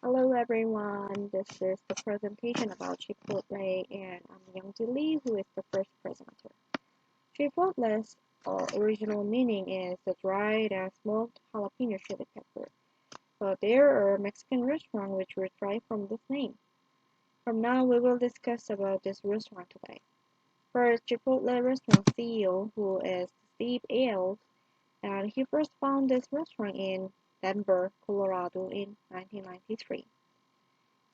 Hello everyone, this is the presentation about Chipotle and I'm Youngji Lee, who is the first presenter. Chipotle's original meaning is the dried and smoked jalapeno chili pepper, but there are Mexican restaurants which were derived from this name. From now we will discuss about this restaurant today. First, Chipotle restaurant CEO, who is Steve Ailes, and he first found this restaurant in Denver, Colorado in 1993.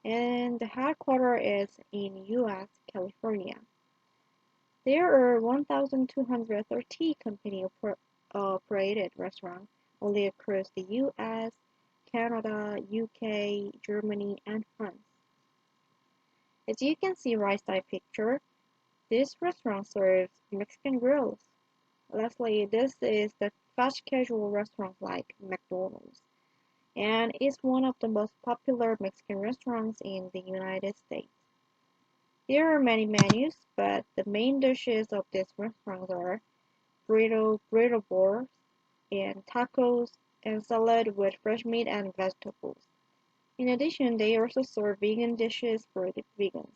And the headquarters is in U.S., California. There are 1,230 company-operated restaurants only across the U.S., Canada, UK, Germany, and France. As you can see right side picture, this restaurant serves Mexican grills. Lastly, this is the fast casual restaurant like McDonald's, and is one of the most popular Mexican restaurants in the United States. There are many menus, but the main dishes of these restaurants are burritos, and tacos, and salad with fresh meat and vegetables. In addition, they also serve vegan dishes for the vegans.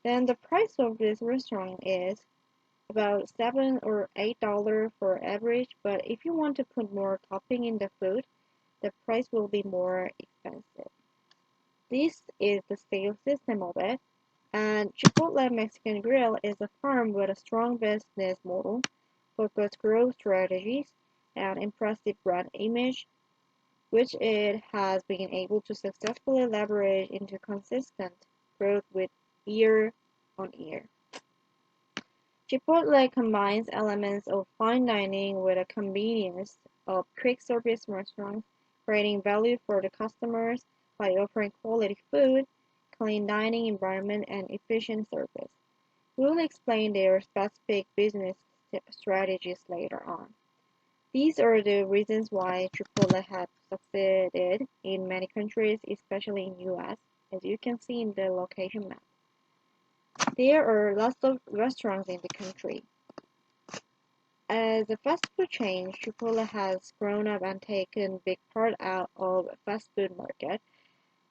Then the price of this restaurant is about $7 or $8 for average, but if you want to put more topping in the food, the price will be more expensive. This is the sales system of it. And Chipotle Mexican Grill is a firm with a strong business model, focused growth strategies, and impressive brand image, which it has been able to successfully leverage into consistent growth with year on year. Chipotle combines elements of fine dining with the convenience of quick service restaurants, creating value for the customers by offering quality food, clean dining environment, and efficient service. We will explain their specific business strategies later on. These are the reasons why Chipotle has succeeded in many countries, especially in US, as you can see in the location map. There are lots of restaurants in the country. As a fast food chain, Chipotle has grown up and taken big part out of fast food market.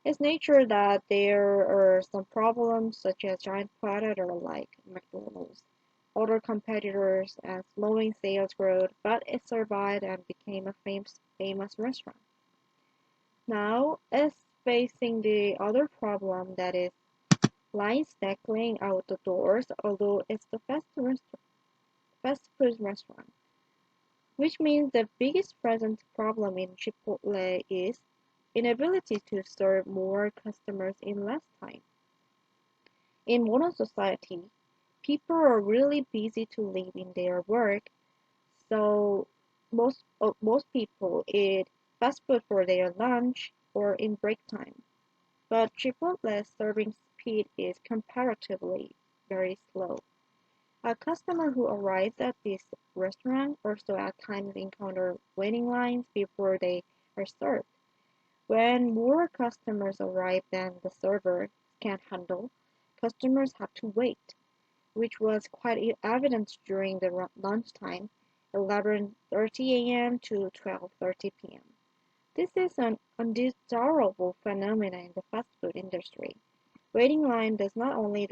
It's nature that there are some problems such as giant competitor like McDonald's, other competitors, and slowing sales growth, but it survived and became a famous restaurant. Now it's facing the other problem, that is lines stacking out the doors, although it's the fast food restaurant, which means the biggest present problem in Chipotle is inability to serve more customers in less time. In modern society, people are really busy to live in their work, so most people eat fast food for their lunch or in break time. But Chipotle's serving speed is comparatively very slow. A customer who arrives at this restaurant also at times encounter waiting lines before they are served. When more customers arrive than the server can handle, customers have to wait, which was quite evident during the lunchtime, 11:30 a.m. to 12:30 p.m. This is an undesirable phenomenon in the fast food industry. Waiting line does not only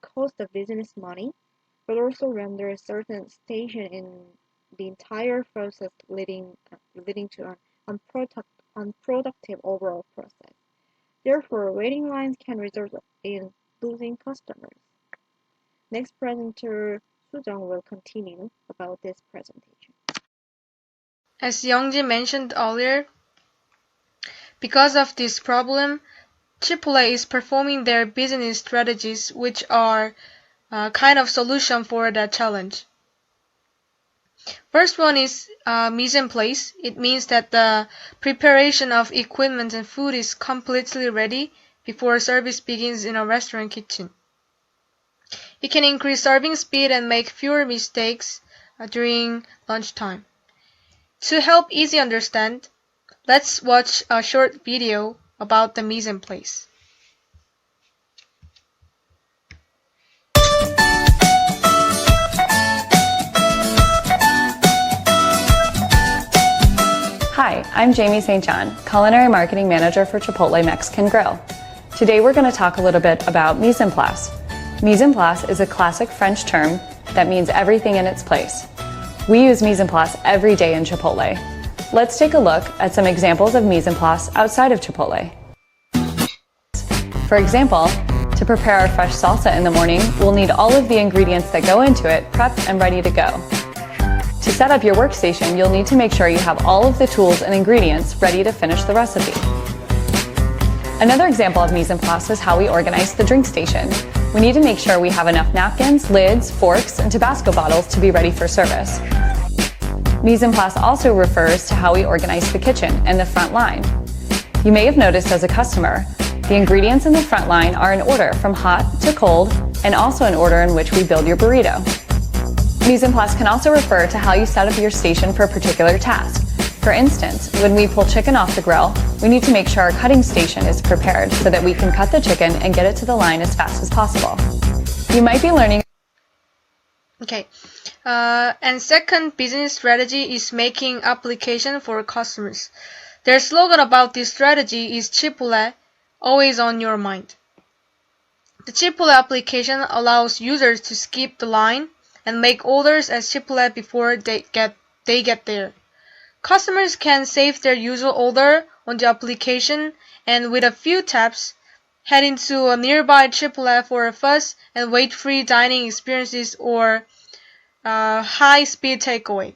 cost the business money, but also renders certain station in the entire process leading to an unproductive overall process. Therefore, waiting lines can result in losing customers. Next presenter, Sujong, will continue about this presentation. As Youngji mentioned earlier, because of this problem, Chipotle is performing their business strategies, which are a kind of solution for that challenge. First one is mise en place. It means that the preparation of equipment and food is completely ready before service begins in a restaurant kitchen. It can increase serving speed and make fewer mistakes during lunchtime. To help easily understand, let's watch a short video about the mise en place. Hi, I'm Jamie St. John, Culinary Marketing Manager for Chipotle Mexican Grill. Today we're going to talk a little bit about mise en place. Mise en place is a classic French term that means everything in its place. We use mise en place every day in Chipotle. Let's take a look at some examples of mise en place outside of Chipotle. For example, to prepare our fresh salsa in the morning, we'll need all of the ingredients that go into it prepped and ready to go. To set up your workstation, you'll need to make sure you have all of the tools and ingredients ready to finish the recipe. Another example of mise en place is how we organize the drink station. We need to make sure we have enough napkins, lids, forks, and Tabasco bottles to be ready for service. Mise en place also refers to how we organize the kitchen and the front line. You may have noticed as a customer, the ingredients in the front line are in order from hot to cold, and also in order in which we build your burrito. Mise en place can also refer to how you set up your station for a particular task. For instance, when we pull chicken off the grill, we need to make sure our cutting station is prepared so that we can cut the chicken and get it to the line as fast as possible. You might be learning. Okay. And second business strategy is making application for customers. Their slogan about this strategy is Chipotle, always on your mind. The Chipotle application allows users to skip the line and make orders at Chipotle before they get there. Customers can save their usual order on the application and with a few taps, head into a nearby Chipotle for a fast and wait-free dining experiences or high-speed takeaway.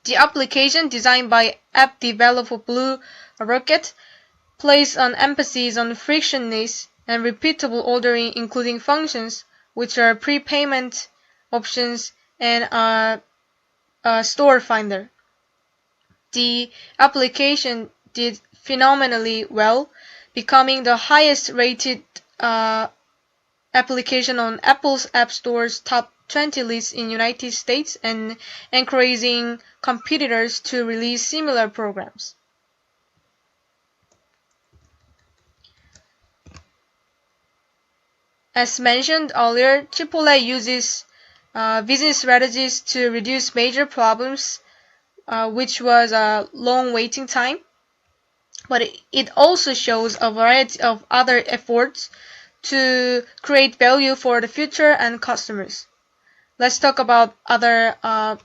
The application, designed by app developer Blue Rocket, places an emphasis on frictionless and repeatable ordering, including functions which are prepayment options and a store finder. The application did phenomenally well, becoming the highest rated application on Apple's App Store's top 20 list in the United States and encouraging competitors to release similar programs. As mentioned earlier, Chipotle uses business strategies to reduce major problems, which was a long waiting time. But it also shows a variety of other efforts to create value for the future and customers. Let's talk about other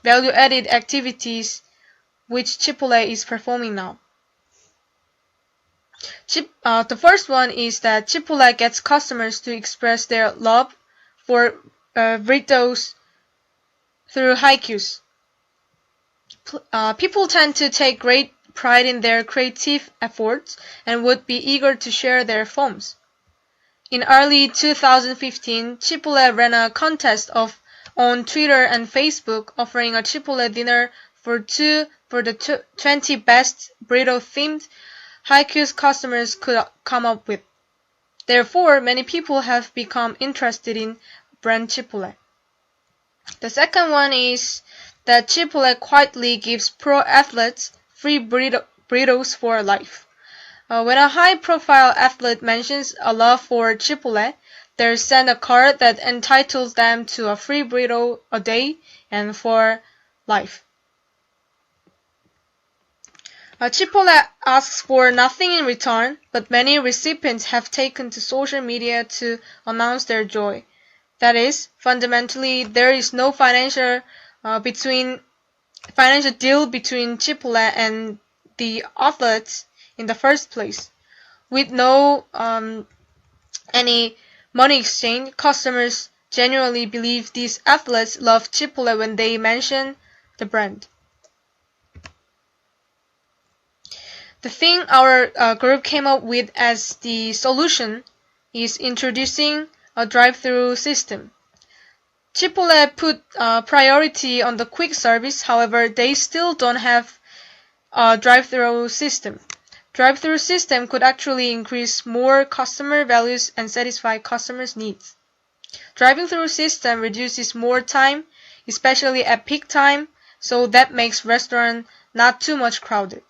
value-added activities which Chipotle is performing now. The first one is that Chipotle gets customers to express their love for burritos through haikus. People tend to take great pride in their creative efforts and would be eager to share their films. In early 2015, Chipotle ran a contest on Twitter and Facebook offering a Chipotle dinner for the 20 best burrito-themed haikus customers could come up with. Therefore, many people have become interested in brand Chipotle. The second one is that Chipotle quietly gives pro athletes free burritos for life. When a high-profile athlete mentions a love for Chipotle, they're sent a card that entitles them to a free burrito a day and for life. Chipotle asks for nothing in return, but many recipients have taken to social media to announce their joy. That is, fundamentally, there is no financial deal between Chipotle and the athletes in the first place. With no any money exchange, customers genuinely believe these athletes love Chipotle when they mention the brand. The thing our group came up with as the solution is introducing a drive-through system. Chipotle put priority on the quick service, however, they still don't have a drive-through system. Drive-through system could actually increase more customer values and satisfy customers' needs. Driving-through system reduces more time, especially at peak time, so that makes restaurant not too much crowded.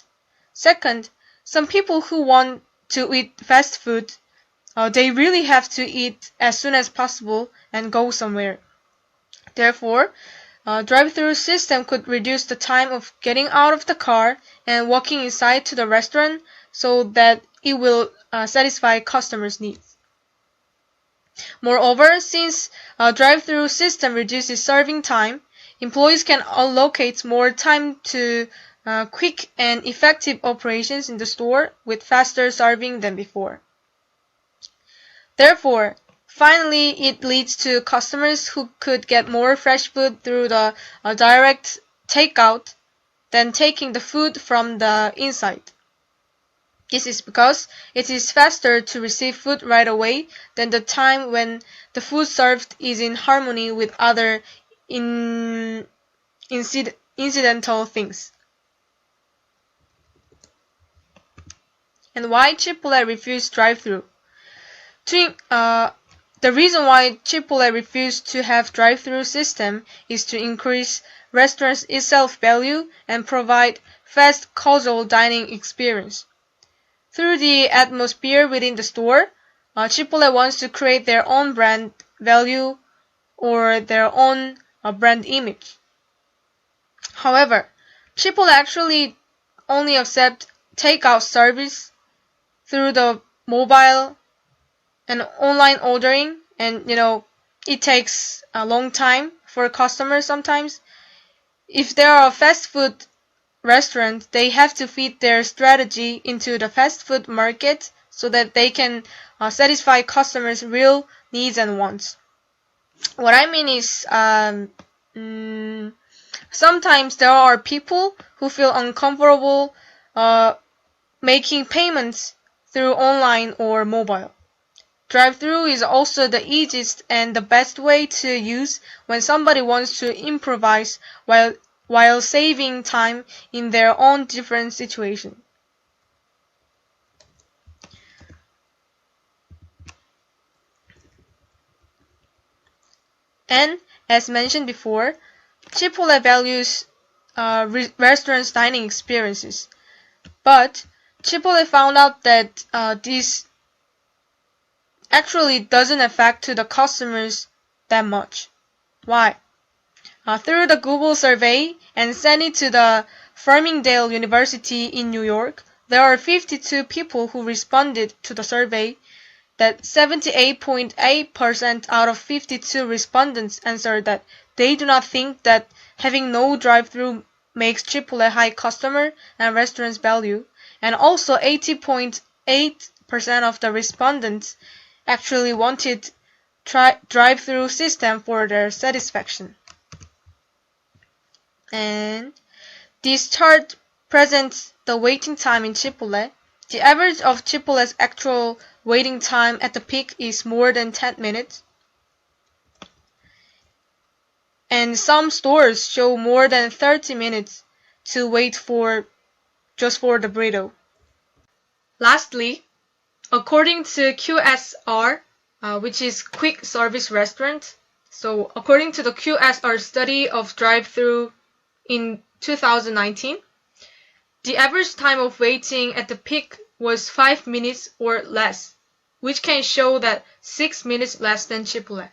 Second, some people who want to eat fast food, they really have to eat as soon as possible and go somewhere. Therefore, A drive-through system could reduce the time of getting out of the car and walking inside to the restaurant so that it will satisfy customers' needs. Moreover, since a drive-through system reduces serving time, employees can allocate more time to quick and effective operations in the store with faster serving than before. Therefore, finally, it leads to customers who could get more fresh food through the direct takeout than taking the food from the inside. This is because it is faster to receive food right away than the time when the food served is in harmony with other incidental things. And why Chipotle refused drive-through? The reason why Chipotle refused to have drive-through system is to increase restaurants' itself value and provide fast casual dining experience. Through the atmosphere within the store, Chipotle wants to create their own brand value or their own brand image. However, Chipotle actually only accepts takeout service through the mobile and online ordering, and it takes a long time for customers sometimes. If they are a fast food restaurant, they have to fit their strategy into the fast food market so that they can satisfy customers' real needs and wants. What I mean is, sometimes there are people who feel uncomfortable making payments through online or mobile. Drive-through is also the easiest and the best way to use when somebody wants to improvise while saving time in their own different situation. And as mentioned before, Chipotle values restaurants' dining experiences, but Chipotle found out that this actually doesn't affect to the customers that much. Why? Through the Google survey and sent it to the Farmingdale University in New York, there are 52 people who responded to the survey. That 78.8% out of 52 respondents answered that they do not think that having no drive-through makes Chipotle high customer and restaurants value, and also 80.8% of the respondents actually wanted drive-through system for their satisfaction. And this chart presents the waiting time in Chipotle. The average of Chipotle's actual waiting time at the peak is more than 10 minutes. And some stores show more than 30 minutes to wait just for the burrito. Lastly, according to QSR, which is Quick Service Restaurant, so according to the QSR study of drive-through in 2019, the average time of waiting at the peak was 5 minutes or less, which can show that 6 minutes less than Chipotle.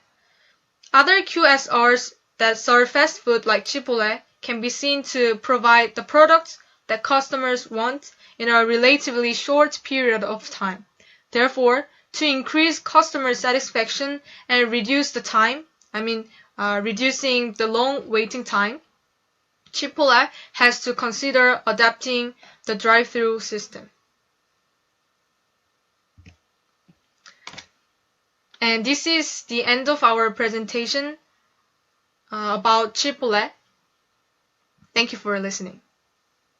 Other QSRs that serve fast food like Chipotle can be seen to provide the products that customers want in a relatively short period of time. Therefore, to increase customer satisfaction and reduce the time, reducing the long waiting time, Chipotle has to consider adapting the drive-through system. And this is the end of our presentation about Chipotle. Thank you for listening.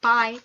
Bye.